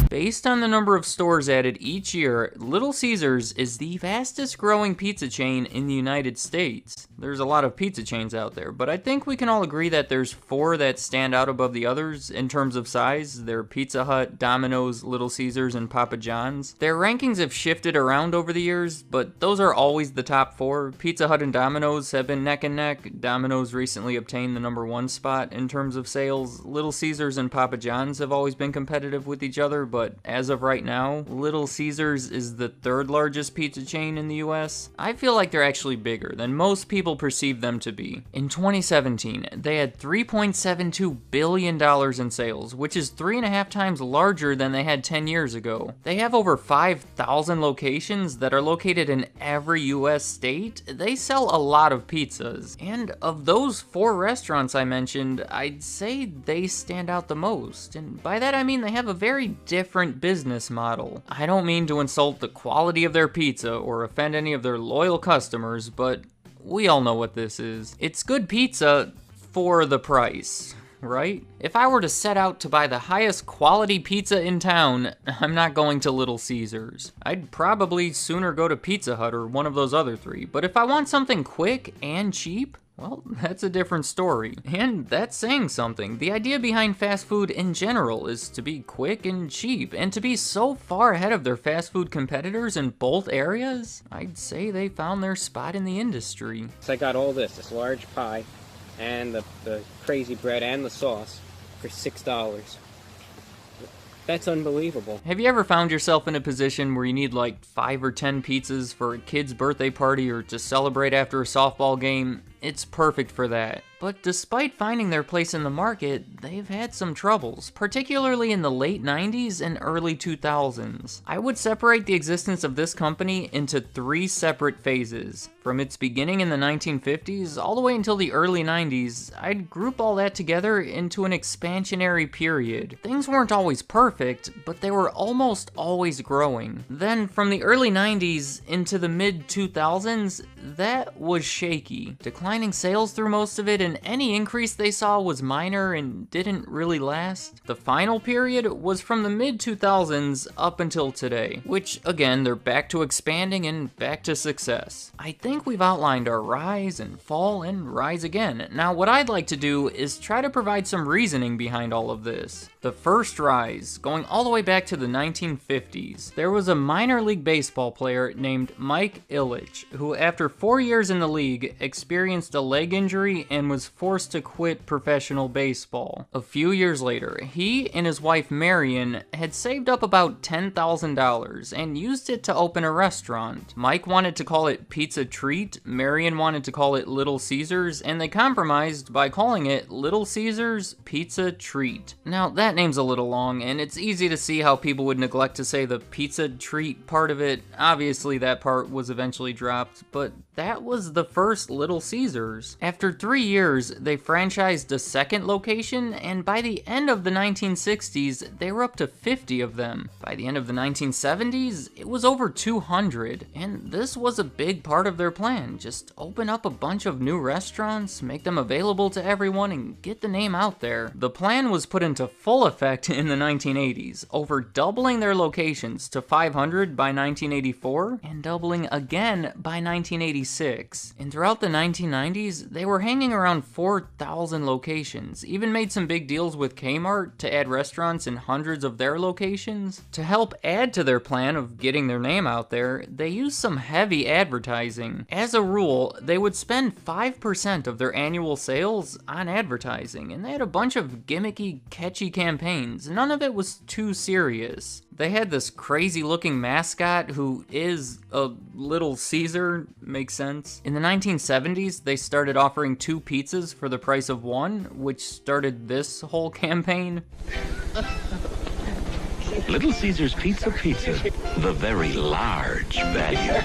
Based on the number of stores added each year, Little Caesars is the fastest growing pizza chain in the United States. There's a lot of pizza chains out there, but I think we can all agree that there's 4 that stand out above the others in terms of size. They're Pizza Hut, Domino's, Little Caesars, and Papa John's. Their rankings have shifted around over the years, but those are always the top 4. Pizza Hut and Domino's have been neck and neck. Domino's recently obtained the number 1 spot in terms of sales. Little Caesars and Papa John's have always been competitive with each other, but as of right now, Little Caesars is the 3rd largest pizza chain in the US. I feel like they're actually bigger than most people perceive them to be. In 2017, they had $3.72 billion in sales, which is 3.5 times larger than they had 10 years ago. They have over 5,000 locations that are located in every US state. They sell a lot of pizzas, and of those 4 restaurants I mentioned, I'd say they stand out the most, and by that I mean they have a very different business model. I don't mean to insult the quality of their pizza or offend any of their loyal customers, but we all know what this is. It's good pizza for the price, right? If I were to set out to buy the highest quality pizza in town, I'm not going to Little Caesars. I'd probably sooner go to Pizza Hut or one of those other 3, but if I want something quick and cheap, well, that's a different story. And that's saying something. The idea behind fast food in general is to be quick and cheap, and to be so far ahead of their fast food competitors in both areas, I'd say they found their spot in the industry. So I got all this large pie, and the crazy bread and the sauce for $6. That's unbelievable. Have you ever found yourself in a position where you need like 5 or 10 pizzas for a kid's birthday party or to celebrate after a softball game? It's perfect for that. But despite finding their place in the market, they've had some troubles, particularly in the late 90s and early 2000s. I would separate the existence of this company into 3 separate phases. From its beginning in the 1950s all the way until the early 90s, I'd group all that together into an expansionary period. Things weren't always perfect, but they were almost always growing. Then from the early 90s into the mid 2000s, that was shaky. Declining sales through most of it, and any increase they saw was minor and didn't really last. The final period was from the mid 2000s up until today, which again, they're back to expanding and back to success. I think we've outlined our rise and fall and rise again. Now what I'd like to do is try to provide some reasoning behind all of this. The first rise, going all the way back to the 1950s, there was a minor league baseball player named Mike Ilitch, who after 4 years in the league experienced a leg injury and was forced to quit professional baseball. A few years later, he and his wife Marion had saved up about $10,000 and used it to open a restaurant. Mike wanted to call it Pizza Treat, Marion wanted to call it Little Caesars, and they compromised by calling it Little Caesars Pizza Treat. Now that name's a little long, and it's easy to see how people would neglect to say the pizza treat part of it. Obviously that part was eventually dropped, but that was the first Little Caesars. After 3 years, they franchised a second location, and by the end of the 1960s, they were up to 50 of them. By the end of the 1970s, it was over 200, and this was a big part of their plan. Just open up a bunch of new restaurants, make them available to everyone, and get the name out there. The plan was put into full effect in the 1980s, over doubling their locations to 500 by 1984, and doubling again by 1986. And throughout the 1990s, they were hanging around 4,000 locations, even made some big deals with Kmart to add restaurants in hundreds of their locations. To help add to their plan of getting their name out there, they used some heavy advertising. As a rule, they would spend 5% of their annual sales on advertising, and they had a bunch of gimmicky, catchy campaigns. None of it was too serious. They had this crazy looking mascot who is a Little Caesar, makes sense. In the 1970s, they started offering 2 pizzas for the price of 1, which started this whole campaign. Little Caesars Pizza, the very large value.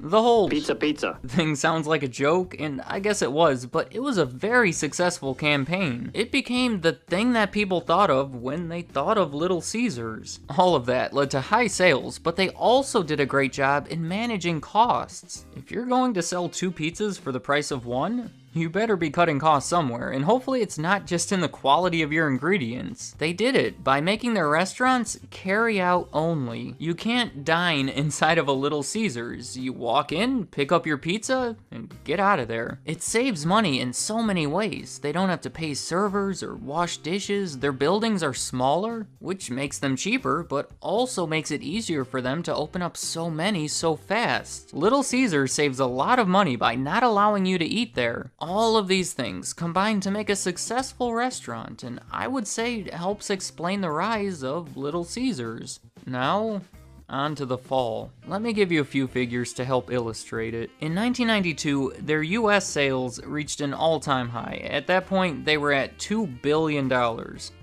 The whole pizza thing sounds like a joke, and I guess it was, but it was a very successful campaign. It became the thing that people thought of when they thought of Little Caesars. All of that led to high sales, but they also did a great job in managing costs. If you're going to sell 2 pizzas for the price of 1, You better be cutting costs somewhere, and hopefully it's not just in the quality of your ingredients. They did it by making their restaurants carry out only. You can't dine inside of a Little Caesars. You walk in, pick up your pizza, and get out of there. It saves money in so many ways. They don't have to pay servers or wash dishes. Their buildings are smaller, which makes them cheaper, but also makes it easier for them to open up so many so fast. Little Caesars saves a lot of money by not allowing you to eat there. All of these things combine to make a successful restaurant, and I would say it helps explain the rise of Little Caesars. Now, on to the fall. Let me give you a few figures to help illustrate it. In 1992, their US sales reached an all-time high. At that point, they were at $2 billion.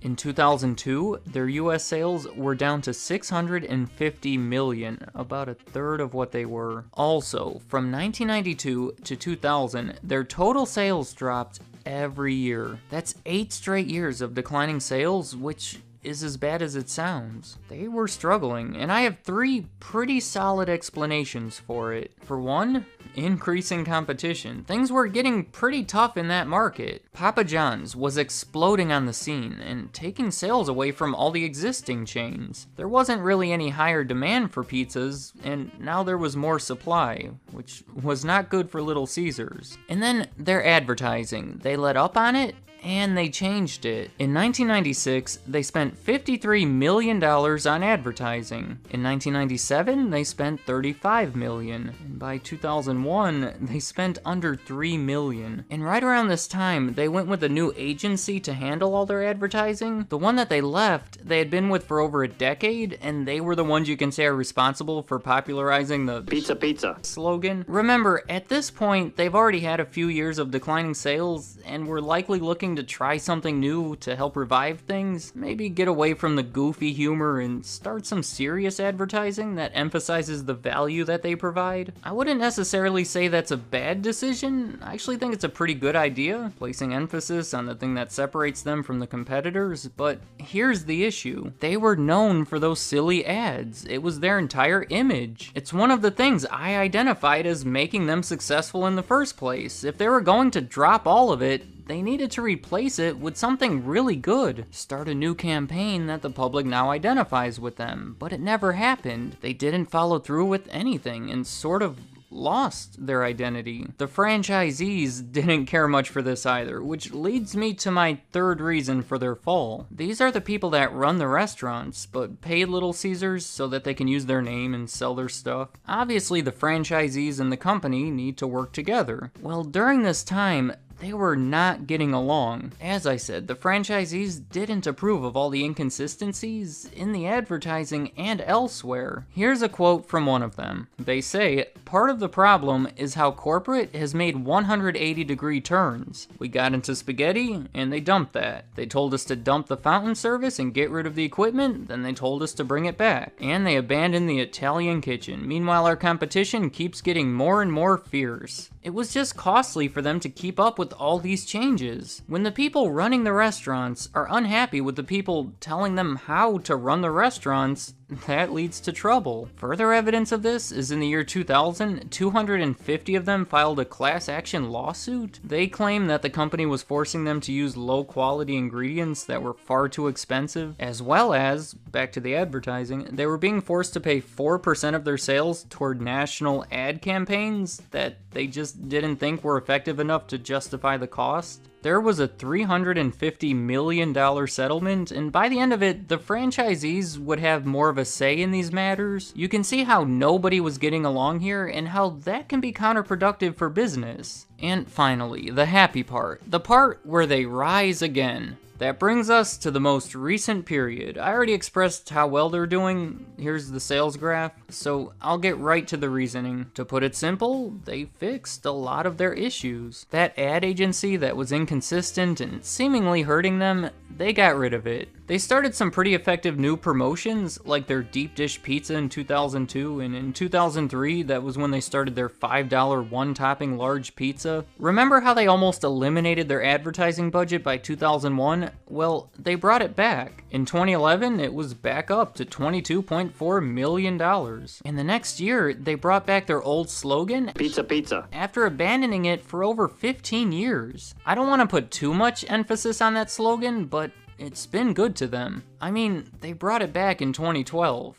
In 2002, their US sales were down to $650 million, about a third of what they were. Also, from 1992 to 2000, their total sales dropped every year. That's 8 straight years of declining sales, which is as bad as it sounds. They were struggling, and I have 3 pretty solid explanations for it. For one, increasing competition. Things were getting pretty tough in that market. Papa John's was exploding on the scene and taking sales away from all the existing chains. There wasn't really any higher demand for pizzas, and now there was more supply, which was not good for Little Caesars. And then their advertising. They let up on it, and they changed it. In 1996, they spent $53 million on advertising. In 1997, they spent $35 million. And by 2001, they spent under $3 million. And right around this time, they went with a new agency to handle all their advertising. The one that they left, they had been with for over a decade, and they were the ones you can say are responsible for popularizing the Pizza Pizza slogan. Remember, at this point, they've already had a few years of declining sales, and were likely looking to try something new to help revive things, maybe get away from the goofy humor and start some serious advertising that emphasizes the value that they provide. I wouldn't necessarily say that's a bad decision. I actually think it's a pretty good idea, placing emphasis on the thing that separates them from the competitors, but here's the issue. They were known for those silly ads. It was their entire image. It's one of the things I identified as making them successful in the first place. If they were going to drop all of it, they needed to replace it with something really good. Start a new campaign that the public now identifies with them. But it never happened. They didn't follow through with anything and sort of lost their identity. The franchisees didn't care much for this either, which leads me to my third reason for their fall. These are the people that run the restaurants, but pay Little Caesars so that they can use their name and sell their stuff. Obviously, the franchisees and the company need to work together. Well, during this time, they were not getting along. As I said, the franchisees didn't approve of all the inconsistencies in the advertising and elsewhere. Here's a quote from one of them. They say, "Part of the problem is how corporate has made 180-degree turns. We got into spaghetti, and they dumped that. They told us to dump the fountain service and get rid of the equipment, then they told us to bring it back. And they abandoned the Italian kitchen. Meanwhile, our competition keeps getting more and more fierce." It was just costly for them to keep up with all these changes. When the people running the restaurants are unhappy with the people telling them how to run the restaurants, that leads to trouble. Further evidence of this is in the year 2000, 250 of them filed a class action lawsuit. They claim that the company was forcing them to use low quality ingredients that were far too expensive, as well as, back to the advertising, they were being forced to pay 4% of their sales toward national ad campaigns that they just didn't think were effective enough to justify the cost. There was a $350 million settlement, and by the end of it, the franchisees would have more of a say in these matters. You can see how nobody was getting along here, and how that can be counterproductive for business. And finally, the happy part. The part where they rise again. That brings us to the most recent period. I already expressed how well they're doing. Here's the sales graph. So I'll get right to the reasoning. To put it simple, they fixed a lot of their issues. That ad agency that was inconsistent and seemingly hurting them, they got rid of it. They started some pretty effective new promotions, like their deep dish pizza in 2002, and in 2003, that was when they started their $5 one-topping large pizza. Remember how they almost eliminated their advertising budget by 2001? Well, they brought it back. In 2011, it was back up to $22.4 million. And the next year, they brought back their old slogan, Pizza, pizza. after abandoning it for over 15 years. I don't want to put too much emphasis on that slogan, but it's been good to them. I mean, they brought it back in 2012.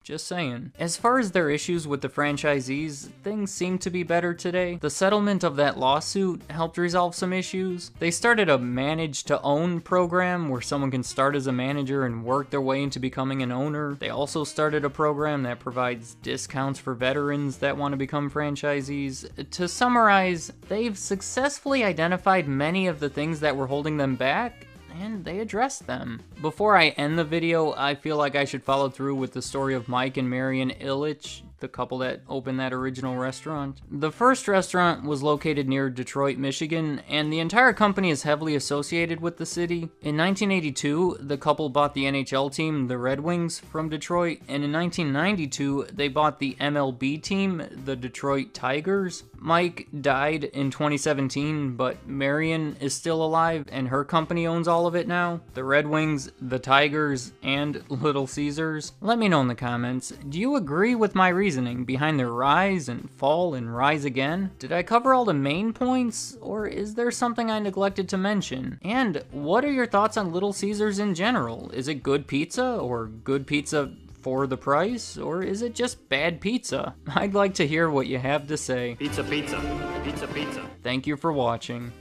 Just saying. As far as their issues with the franchisees, things seem to be better today. The settlement of that lawsuit helped resolve some issues. They started a manage to own program where someone can start as a manager and work their way into becoming an owner. They also started a program that provides discounts for veterans that want to become franchisees. To summarize, they've successfully identified many of the things that were holding them back, and they addressed them. Before I end the video, I feel like I should follow through with the story of Mike and Marion Ilitch, the couple that opened that original restaurant. The first restaurant was located near Detroit, Michigan, and the entire company is heavily associated with the city. In 1982, the couple bought the NHL team, the Red Wings, from Detroit, and in 1992, they bought the MLB team, the Detroit Tigers. Mike died in 2017, but Marion is still alive, and her company owns all of it now. The Red Wings, the Tigers, and Little Caesars. Let me know in the comments, do you agree with my reasoning behind their rise and fall and rise again? Did I cover all the main points, or is there something I neglected to mention? And what are your thoughts on Little Caesars in general? Is it good pizza, or good pizza for the price, or is it just bad pizza? I'd like to hear what you have to say. Pizza, pizza. Pizza, pizza. Thank you for watching.